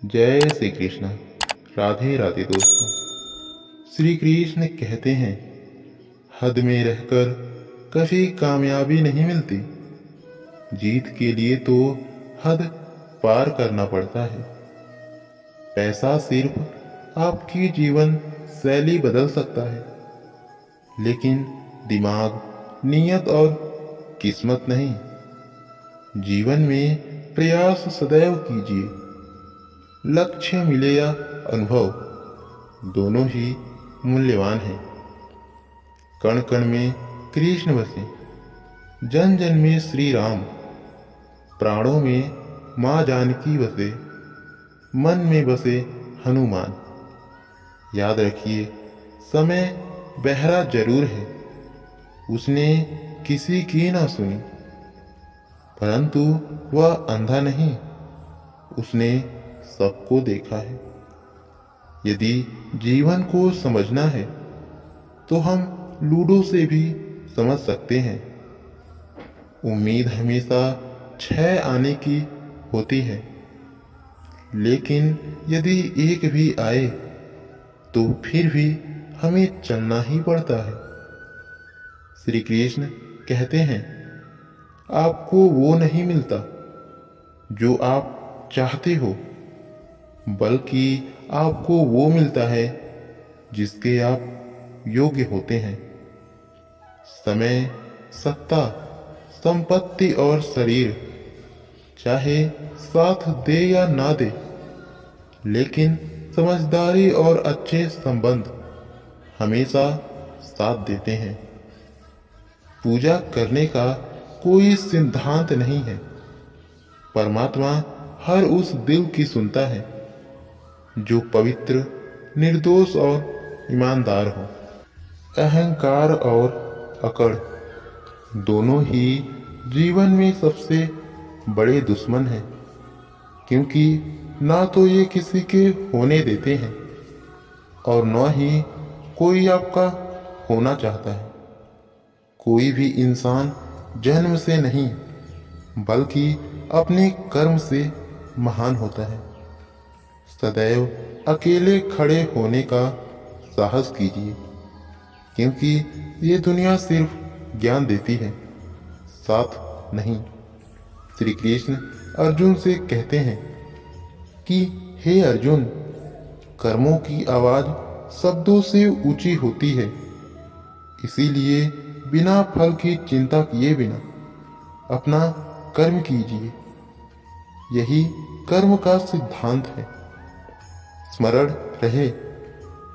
जय श्री कृष्ण। राधे राधे दोस्तों। श्री कृष्ण कहते हैं, हद में रहकर कभी कामयाबी नहीं मिलती। जीत के लिए तो हद पार करना पड़ता है। पैसा सिर्फ आपकी जीवन शैली बदल सकता है, लेकिन दिमाग, नीयत और किस्मत नहीं। जीवन में प्रयास सदैव कीजिए। लक्ष्य मिले या अनुभव, दोनों ही मूल्यवान हैं। कण कण में कृष्ण बसे, जन जन में श्री राम। प्राणों में माँ जानकी बसे, मन में बसे हनुमान। याद रखिए, समय बहरा जरूर है, उसने किसी की ना सुनी, परंतु वह अंधा नहीं, उसने सबको देखा है। यदि जीवन को समझना है तो हम लूडो से भी समझ सकते हैं। उम्मीद हमेशा 6 आने की होती है, लेकिन यदि एक भी आए तो फिर भी हमें चलना ही पड़ता है। श्री कृष्ण कहते हैं, आपको वो नहीं मिलता जो आप चाहते हो, बल्कि आपको वो मिलता है जिसके आप योग्य होते हैं। समय, सत्ता, संपत्ति और शरीर चाहे साथ दे या ना दे, लेकिन समझदारी और अच्छे संबंध हमेशा साथ देते हैं। पूजा करने का कोई सिद्धांत नहीं है। परमात्मा हर उस दिल की सुनता है जो पवित्र, निर्दोष और ईमानदार हो। अहंकार और अकड़ दोनों ही जीवन में सबसे बड़े दुश्मन हैं, क्योंकि ना तो ये किसी के होने देते हैं और न ही कोई आपका होना चाहता है। कोई भी इंसान जन्म से नहीं, बल्कि अपने कर्म से महान होता है। सदैव अकेले खड़े होने का साहस कीजिए, क्योंकि ये दुनिया सिर्फ ज्ञान देती है, साथ नहीं। श्री कृष्ण अर्जुन से कहते हैं कि हे अर्जुन, कर्मों की आवाज शब्दों से ऊंची होती है, इसीलिए बिना फल की चिंता किए बिना अपना कर्म कीजिए। यही कर्म का सिद्धांत है। स्मरण रहे,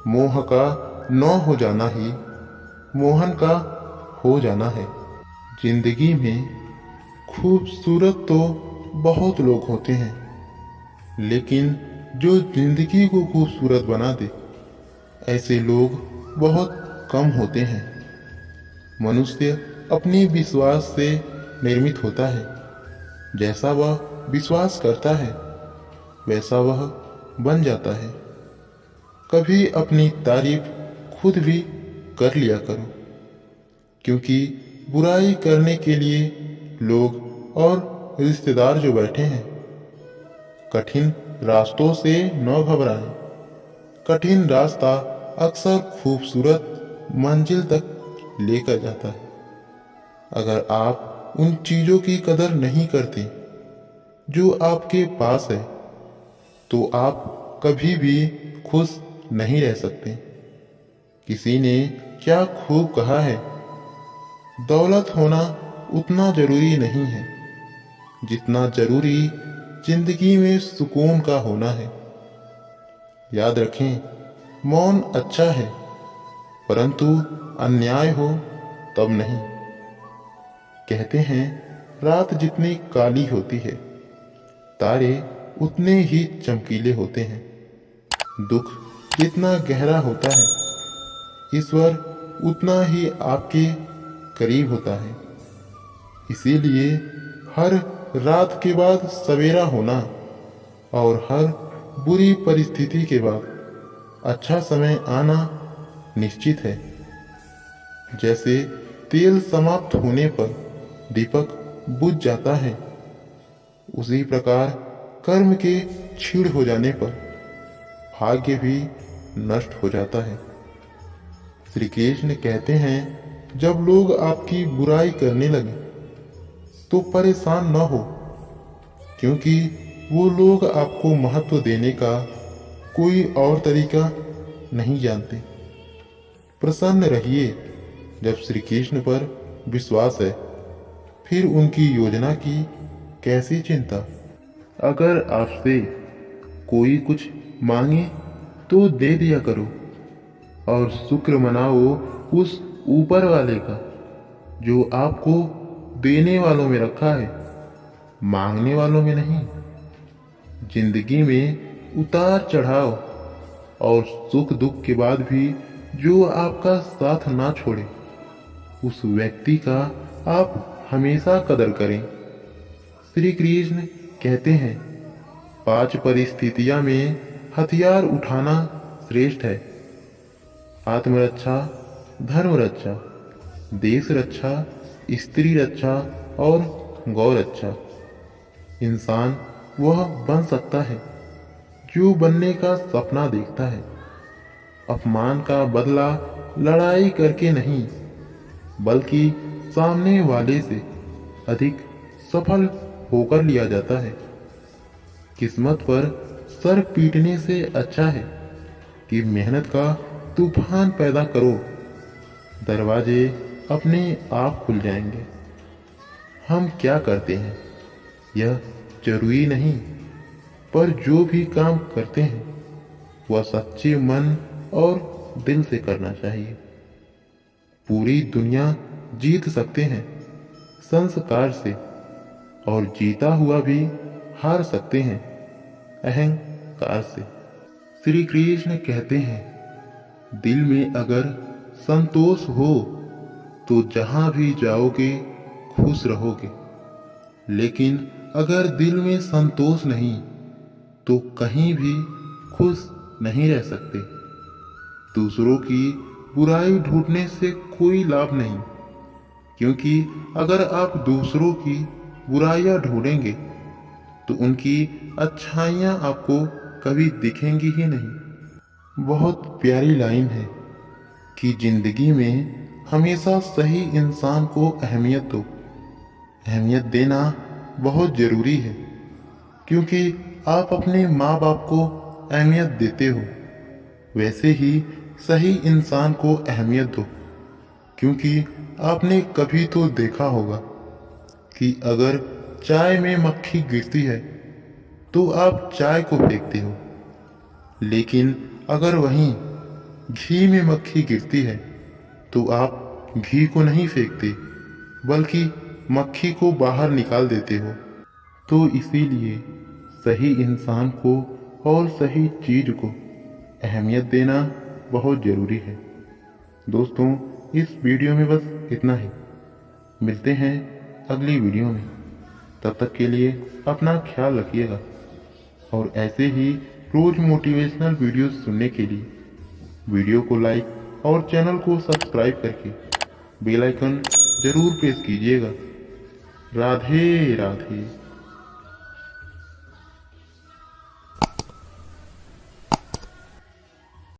मोह का न हो जाना ही मोहन का हो जाना है। जिंदगी में खूबसूरत तो बहुत लोग होते हैं, लेकिन जो जिंदगी को खूबसूरत बना दे, ऐसे लोग बहुत कम होते हैं। मनुष्य अपने विश्वास से निर्मित होता है। जैसा वह विश्वास करता है, वैसा वह बन जाता है। कभी अपनी तारीफ खुद भी कर लिया करो, क्योंकि बुराई करने के लिए लोग और रिश्तेदार जो बैठे हैं। कठिन रास्तों से न घबराएं। कठिन रास्ता अक्सर खूबसूरत मंजिल तक लेकर जाता है। अगर आप उन चीजों की कदर नहीं करते जो आपके पास है, तो आप कभी भी खुश नहीं रह सकते। किसी ने क्या खूब कहा है, दौलत होना उतना जरूरी नहीं है जितना जरूरी जिंदगी में सुकून का होना है। याद रखें, मौन अच्छा है, परंतु अन्याय हो तब नहीं। कहते हैं, रात जितनी काली होती है, तारे उतने ही चमकीले होते हैं। दुख जितना गहरा होता है, ईश्वर उतना ही आपके करीब होता है। इसीलिए हर रात के बाद सवेरा होना और हर बुरी परिस्थिति के बाद अच्छा समय आना निश्चित है। जैसे तेल समाप्त होने पर दीपक बुझ जाता है, उसी प्रकार कर्म के छीड़ हो जाने पर भाग्य भी नष्ट हो जाता है। श्री कृष्ण कहते हैं, जब लोग आपकी बुराई करने लगे तो परेशान न हो, क्योंकि वो लोग आपको महत्व देने का कोई और तरीका नहीं जानते। प्रसन्न रहिए, जब श्री कृष्ण पर विश्वास है, फिर उनकी योजना की कैसी चिंता। अगर आपसे कोई कुछ मांगे तो दे दिया करो और शुक्र मनाओ उस ऊपर वाले का जो आपको देने वालों में रखा है, मांगने वालों में नहीं। जिंदगी में उतार चढ़ाव और सुख दुख के बाद भी जो आपका साथ ना छोड़े, उस व्यक्ति का आप हमेशा कदर करें। श्री कृष्ण कहते हैं, 5 परिस्थितियां में हथियार उठाना श्रेष्ठ है। आत्मरक्षा, धर्म रक्षा, देश रक्षा, स्त्री रक्षा और गौ रक्षा। इंसान वह बन सकता है जो बनने का सपना देखता है। अपमान का बदला लड़ाई करके नहीं, बल्कि सामने वाले से अधिक सफल होकर लिया जाता है। किस्मत पर सर पीटने से अच्छा है कि मेहनत का तूफान पैदा करो। दरवाजे अपने आप खुल जाएंगे। हम क्या करते हैं यह जरूरी नहीं, पर जो भी काम करते हैं वह सच्चे मन और दिल से करना चाहिए। पूरी दुनिया जीत सकते हैं संस्कार से, और जीता हुआ भी हार सकते हैं अहंकार से। श्री कृष्ण कहते हैं, दिल में अगर संतोष हो तो जहां भी जाओगे खुश रहोगे, लेकिन अगर दिल में संतोष नहीं तो कहीं भी खुश नहीं रह सकते। दूसरों की बुराई ढूंढने से कोई लाभ नहीं, क्योंकि अगर आप दूसरों की बुराइयां ढूंढेंगे तो उनकी अच्छाइयां आपको कभी दिखेंगी ही नहीं। बहुत प्यारी लाइन है कि जिंदगी में हमेशा सही इंसान को अहमियत दो। अहमियत देना बहुत जरूरी है, क्योंकि आप अपने माँ बाप को अहमियत देते हो, वैसे ही सही इंसान को अहमियत दो। क्योंकि आपने कभी तो देखा होगा कि अगर चाय में मक्खी गिरती है तो आप चाय को फेंकते हो, लेकिन अगर वहीं घी में मक्खी गिरती है तो आप घी को नहीं फेंकते, बल्कि मक्खी को बाहर निकाल देते हो। तो इसीलिए सही इंसान को और सही चीज को अहमियत देना बहुत जरूरी है। दोस्तों, इस वीडियो में बस इतना ही। मिलते हैं अगली वीडियो में। तब तक के लिए अपना ख्याल रखिएगा, और ऐसे ही रोज मोटिवेशनल वीडियोस सुनने के लिए वीडियो को लाइक और चैनल को सब्सक्राइब करके बेल आइकन जरूर प्रेस कीजिएगा। राधे राधे।